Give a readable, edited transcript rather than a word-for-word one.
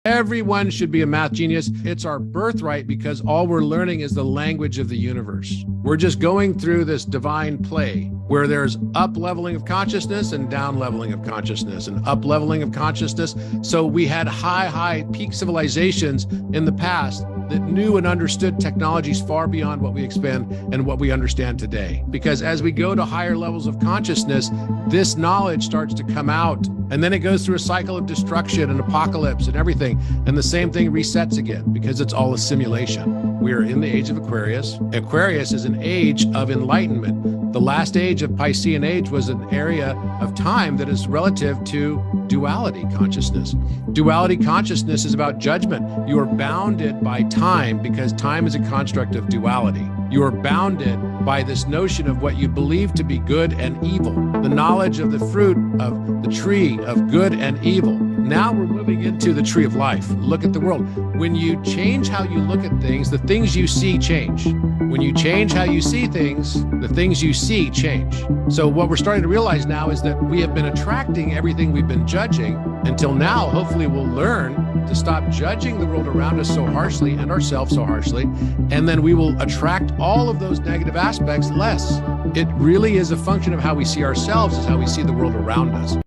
Everyone should be a math genius. It's our birthright because all we're learning is the language of the universe. We're just going through this divine play where there's up-leveling of consciousness and down-leveling of consciousness and up-leveling of consciousness. So we had high peak civilizations in the past that knew and understood technologies far beyond what we expand and what we understand today. Because as we go to higher levels of consciousness, this knowledge starts to come out, and then it goes through a cycle of destruction and apocalypse and everything. And the same thing resets again because it's all a simulation. We are in the age of Aquarius. Aquarius is an age of enlightenment. The last age of Piscean age was an area of time that is relative to duality consciousness. Duality consciousness is about judgment. You are bounded by time because time is a construct of duality. You are bounded by this notion of what you believe to be good and evil, the knowledge of the fruit of the tree of good and evil. Now we're moving into the tree of life. Look at the world. When you change how you look at things, the things you see change. When you change how you see things, the things you see change. So what we're starting to realize now is that we have been attracting everything we've been judging until now. Hopefully we'll learn to stop judging the world around us so harshly and ourselves so harshly, and then we will attract all of those negative aspects less. It really is a function of how we see ourselves, is how we see the world around us.